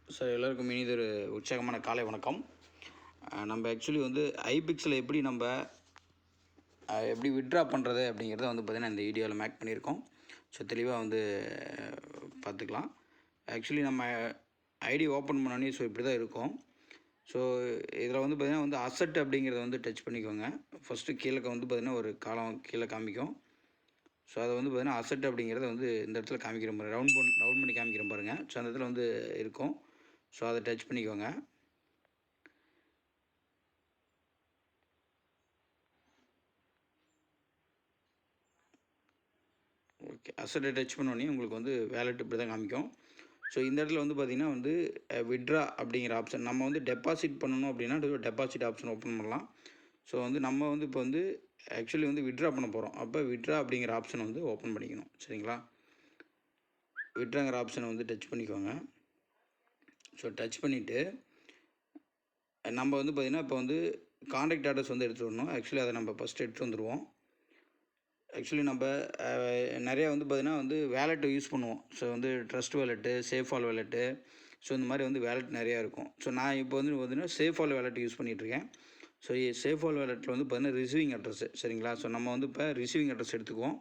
Sir எல்லோருக்கும் இனிதொரு உற்சாகமான காலை வணக்கம். நம்ம ஆக்சுவலி வந்து ஐபிக்ஸில் எப்படி விட்ரா பண்ணுறது அப்படிங்கிறத வந்து பார்த்திங்கன்னா இந்த வீடியோவில் மேக் பண்ணியிருக்கோம். ஸோ தெளிவாக வந்து பார்த்துக்கலாம். ஆக்சுவலி நம்ம ஐடி ஓப்பன் பண்ணோன்னே ஸோ இப்படி தான் இருக்கும். ஸோ இதில் வந்து பார்த்திங்கன்னா வந்து அசட் அப்படிங்கிறத வந்து டச் பண்ணிக்கோங்க. ஃபஸ்ட்டு கீழே வந்து பார்த்திங்கன்னா ஒரு காலம் கீழே காமிக்கும். ஸோ அதை வந்து பார்த்திங்கன்னா அசட் அப்படிங்கிறத வந்து இந்த இடத்துல காமிக்கிற பாருங்கள், ரவுண்ட் பண்ணி காமிக்கிற பாருங்கள். ஸோ அந்த இடத்துல வந்து இருக்கும். ஸோ அதை டச் பண்ணிக்கோங்க. ஓகே, அசட்டை டச் பண்ணோடனே உங்களுக்கு வந்து வேலெட் இப்படி தான் காமிக்கும். ஸோ இந்த இடத்துல வந்து பார்த்திங்கன்னா வந்து விட்ரா அப்படிங்கிற ஆப்ஷன், நம்ம வந்து டெபாசிட் பண்ணணும் அப்படின்னா டெபாசிட் ஆப்ஷன் ஓப்பன் பண்ணலாம். ஸோ வந்து நம்ம வந்து இப்போ வந்து ஆக்சுவலி வந்து விட்ரா பண்ண போகிறோம். அப்போ விட்ரா அப்படிங்கிற ஆப்ஷனை வந்து ஓப்பன் பண்ணிக்கணும். சரிங்களா? விட்ராங்கிற ஆப்ஷனை வந்து டச் பண்ணிக்கோங்க. ஸோ டச் பண்ணிவிட்டு நம்ம வந்து பார்த்திங்கன்னா இப்போ வந்து கான்டாக்ட் அட்ரஸ் வந்து எடுத்துகிட்டு வரணும். ஆக்சுவலி அதை நம்ம ஃபஸ்ட்டு எடுத்துகிட்டு வந்துடுவோம். ஆக்சுவலி நம்ம நிறையா வந்து பார்த்திங்கன்னா வந்து வேலெட்டு யூஸ் பண்ணுவோம். ஸோ வந்து ட்ரஸ்ட் வேலெட்டு, சேஃபால் வேலெட்டு, ஸோ இந்த மாதிரி வந்து வேலெட் நிறையா இருக்கும். ஸோ நான் இப்போ வந்து பார்த்திங்கன்னா சேஃபால் வேலெட் யூஸ் பண்ணிகிட்ருக்கேன். ஸோ சேஃபால் வேலெட்டில் வந்து பார்த்திங்கன்னா ரிசீவிங் அட்ரஸ். சரிங்களா? ஸோ நம்ம வந்து இப்போ ரிசீவிங் அட்ரஸ் எடுத்துக்குவோம்.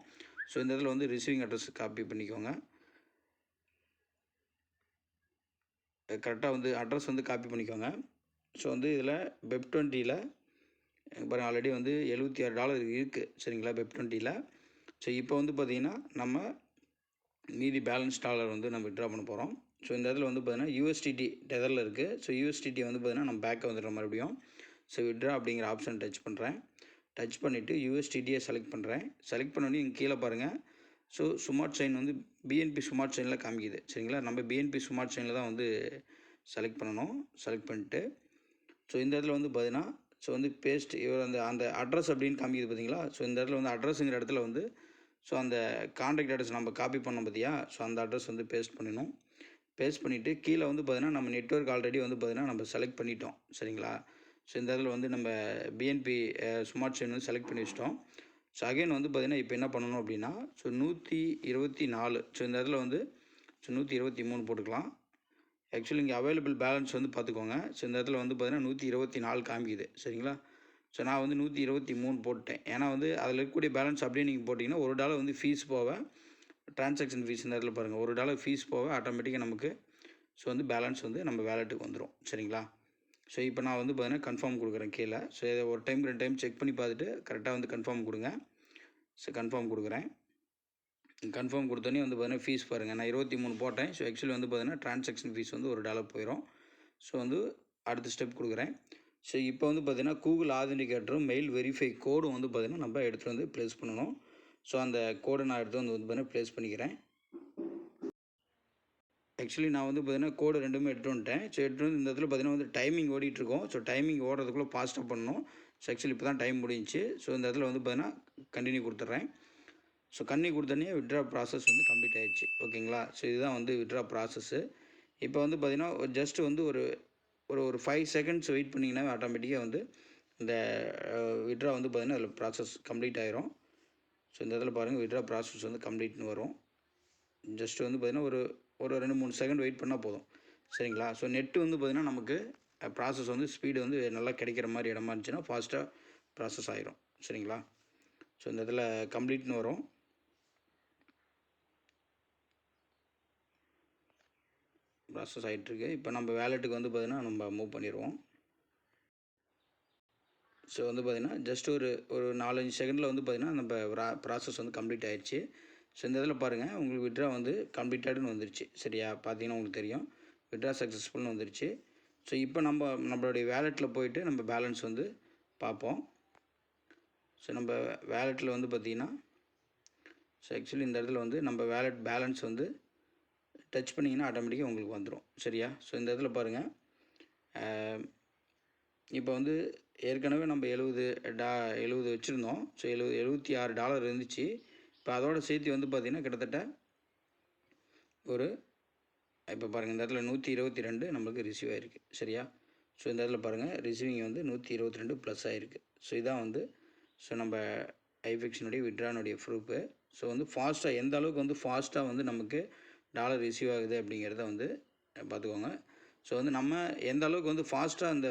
ஸோ இந்த இதில் வந்து ரிசீவிங் அட்ரஸ் காப்பி பண்ணிக்கோங்க. கரெக்டாக வந்து அட்ரஸ் வந்து காப்பி பண்ணிக்கோங்க. ஸோ வந்து இதில் Web20ல் பாருங்கள், ஆல்ரெடி வந்து $76 இருக்குது. சரிங்களா? Web20ல். ஸோ இப்போ வந்து பார்த்திங்கன்னா நம்ம மீதி பேலன்ஸ் டாலர் வந்து நம்ம விட்ரா பண்ண போகிறோம். ஸோ இந்த இடத்துல வந்து பார்த்திங்கன்னா USDT டெதரில் இருக்குது. ஸோ USDT வந்து பார்த்திங்கன்னா நம்ம பேக்கை வந்துடுற மறுபடியும். ஸோ விட்ரா அப்படிங்கிற ஆப்ஷன் டச் பண்ணுறேன். டச் பண்ணிவிட்டு USDTயை செலக்ட் பண்ணுறேன். செலக்ட் பண்ணோன்னே இங்கே கீழே பாருங்கள். ஸோ ஸ்மார்ட் செயின் வந்து BNB ஸ்மார்ட் செயினில் காமிக்குது. சரிங்களா? நம்ம BNB ஸ்மார்ட் செயினில் தான் வந்து செலக்ட் பண்ணணும். செலக்ட் பண்ணிட்டு ஸோ இந்த இடத்துல வந்து பார்த்திங்கன்னா ஸோ வந்து பேஸ்ட் இவர் அந்த அட்ரஸ் அப்படின்னு காமிக்குது பார்த்தீங்களா? ஸோ இந்த இடத்துல வந்து அட்ரஸுங்கிற இடத்துல வந்து ஸோ அந்த கான்டாக்ட் அட்ரஸ் நம்ம காப்பி பண்ணோம் பார்த்தியா? ஸோ அந்த அட்ரஸ் வந்து பேஸ்ட் பண்ணிடணும். பேஸ்ட் பண்ணிவிட்டு கீழே வந்து பார்த்திங்கன்னா நம்ம நெட்வொர்க் ஆல்ரெடி வந்து பார்த்திங்கன்னா நம்ம செலக்ட் பண்ணிட்டோம். சரிங்களா? ஸோ இந்த இடத்துல வந்து நம்ம BNB ஸ்மார்ட் செயின் வந்து செலக்ட் பண்ணி வச்சிட்டோம். ஸோ அகைன் வந்து பார்த்திங்கன்னா இப்போ என்ன பண்ணணும் அப்படின்னா ஸோ 124, ஸோ இந்த இடத்துல வந்து ஸோ 123 போட்டுக்கலாம். ஆக்சுவலி இங்கே அவைலபிள் பேலன்ஸ் வந்து பார்த்துக்கோங்க. ஸோ இந்த இடத்துல வந்து பார்த்திங்கன்னா 124 காமிக்குது. சரிங்களா? ஸோ நான் வந்து 123 போட்டேன். ஏன்னா வந்து அதில் இருக்கக்கூடிய பேலன்ஸ் அப்படியே நீங்கள் போட்டிங்கன்னா $1 வந்து ஃபீஸ் போக, ட்ரான்சாக்ஷன் ஃபீஸ் இந்த இடத்துல பாருங்கள், $1 ஃபீஸ் போக ஆட்டோமேட்டிக்காக நமக்கு ஸோ வந்து பேலன்ஸ் வந்து நம்ம வேலெட்டுக்கு வந்துடும். சரிங்களா? ஸோ இப்போ நான் வந்து பார்த்திங்கன்னா கன்ஃபார்ம் கொடுக்குறேன் கீழே. ஸோ இதை ஒரு டைம் 2 டைம் செக் பண்ணி பார்த்துட்டு கரெக்டாக வந்து கன்ஃபார்ம் கொடுங்க. ஸோ கன்ஃபார்ம் கொடுக்குறேன். கன்ஃபார்ம் கொடுத்தோன்னே வந்து பார்த்திங்கன்னா ஃபீஸ் பாருங்கள், நான் 23 போட்டேன். ஸோ ஆக்சுவலி வந்து பார்த்திங்கன்னா ட்ரான்சாக்ஷன் ஃபீஸ் வந்து $1 போயிடும். ஸோ வந்து அடுத்த ஸ்டெப் கொடுக்குறேன். ஸோ இப்போ வந்து பார்த்திங்கன்னா கூகுள் ஆதென்டிகேட்டரும் மெயில் வெரிஃபை கோடும் வந்து பார்த்திங்கன்னா நம்ம எடுத்துகிட்டு வந்து ப்ளேஸ் பண்ணணும். ஸோ அந்த கோடை நான் எடுத்து வந்து பார்த்திங்கன்னா ப்ளேஸ் பண்ணிக்கிறேன். ஆக்சுவலி நான் வந்து பார்த்திங்கன்னா கோடு 2மே எடுத்து வந்துட்டேன். ஸோ எடுத்து வந்து இந்த இடத்துல பார்த்திங்கன்னா வந்து டைமிங் ஓடிட்டுருக்கோம். ஸோ டைமிங் ஓடுறதுக்குள்ளே ஃபாஸ்ட்டாக பண்ணணும். ஸோ ஆக்சுவலி இப்போ தான் டைம் முடிஞ்சிச்சு. ஸோ இந்த இடத்துல வந்து பார்த்திங்கன்னா கண்டினியூ கொடுத்துட்றேன். ஸோ கண்டினியூ கொடுத்தோன்னே விட்ரா ப்ராசஸ் வந்து கம்ப்ளீட் ஆகிடுச்சு. ஓகேங்களா? ஸோ இதுதான் வந்து விட்ரா ப்ராசஸ்ஸு. இப்போ வந்து பார்த்திங்கன்னா ஜஸ்ட் வந்து ஒரு 5 செகண்ட்ஸ் வெயிட் பண்ணிங்கன்னா ஆட்டோமேட்டிக்காக வந்து இந்த விட்ரா வந்து பார்த்திங்கன்னா அதில் ப்ராசஸ் கம்ப்ளீட் ஆகிரும். ஸோ இந்த இடத்துல பாருங்கள், விட்ரா ப்ராசஸ் வந்து கம்ப்ளீட்னு வரும். ஜஸ்ட் வந்து பார்த்திங்கன்னா ஒரு 2-3 செகண்ட் வெயிட் பண்ணால் போதும். சரிங்களா? ஸோ நெட்டு வந்து பார்த்திங்கன்னா நமக்கு ப்ராசஸ் வந்து ஸ்பீடு வந்து நல்லா கிடைக்கிற மாதிரி இடமா இருந்துச்சுன்னா ஃபாஸ்ட்டாக ப்ராசஸ் ஆகிரும். சரிங்களா? ஸோ இந்த இடத்துல கம்ப்ளீட்னு வரும். ப்ராசஸ் ஆகிட்டுருக்கு. இப்போ நம்ம வேலெட்டுக்கு வந்து பார்த்திங்கன்னா நம்ம மூவ் பண்ணிடுவோம். ஸோ வந்து பார்த்திங்கன்னா ஜஸ்ட் ஒரு 4-5 செகண்டில் வந்து பார்த்திங்கன்னா நம்ம ப்ராசஸ் வந்து கம்ப்ளீட் ஆகிடுச்சு. ஸோ இந்த இதில் பாருங்கள், உங்களுக்கு விட்ரா வந்து கம்ப்ளீட்டடுன்னு வந்துருச்சு. சரியா? பார்த்தீங்கன்னா உங்களுக்கு தெரியும், விட்ரா சக்ஸஸ்ஃபுல்னு வந்துருச்சு. ஸோ இப்போ நம்மளுடைய வேலெட்டில் போயிட்டு நம்ம பேலன்ஸ் வந்து பார்ப்போம். ஸோ நம்ம வேலெட்டில் வந்து பார்த்திங்கன்னா ஸோ ஆக்சுவலி இந்த இடத்துல வந்து நம்ம வேலெட் பேலன்ஸ் வந்து டச் பண்ணிங்கன்னா ஆட்டோமேட்டிக்காக உங்களுக்கு வந்துடும். சரியா? ஸோ இந்த இடத்துல பாருங்கள், இப்போ வந்து ஏற்கனவே நம்ம 70 வச்சுருந்தோம். ஸோ $76 இருந்துச்சு. இப்போ அதோடு சேர்த்து வந்து பார்த்திங்கன்னா கிட்டத்தட்ட இப்போ பாருங்கள், இந்த இடத்துல 122 நம்மளுக்கு ரிசீவ் ஆகிருக்கு. சரியா? ஸோ இந்த இடத்துல பாருங்கள், ரிசீவிங் வந்து 122 ப்ளஸ் ஆகிருக்கு. ஸோ இதான் வந்து ஸோ நம்ம ஐபிஎக்ஸினுடைய விட்ரானுடைய ப்ரூஃபு. ஸோ வந்து ஃபாஸ்ட்டாக எந்த அளவுக்கு வந்து ஃபாஸ்ட்டாக வந்து நமக்கு டாலர் ரிசீவ் ஆகுது அப்படிங்கிறத வந்து பார்த்துக்கோங்க. ஸோ வந்து நம்ம எந்த அளவுக்கு வந்து ஃபாஸ்ட்டாக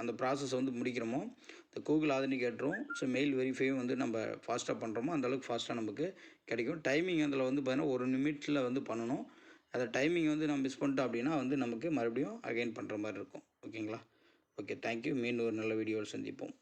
அந்த ப்ராசஸ் வந்து முடிக்கிறோமோ, இந்த கூகுள் ஆதென்டிகேட்டரும் ஸோ மெயில் வெரிஃபையும் வந்து நம்ம ஃபாஸ்ட்டாக பண்ணுறோமோ அந்தளவுக்கு ஃபாஸ்ட்டாக நமக்கு கிடைக்கும். டைமிங் அதில் வந்து பார்த்தீங்கன்னா 1 நிமிடத்தில் வந்து பண்ணணும். அந்த டைமிங் வந்து நம்ம மிஸ் பண்ணிட்டோம் அப்படின்னா வந்து நமக்கு மறுபடியும் அகைன் பண்ணுற மாதிரி இருக்கும். ஓகேங்களா? Okay, thank you. மீண்டும் ஒரு நல்ல வீடியோவில் சந்திப்போம்.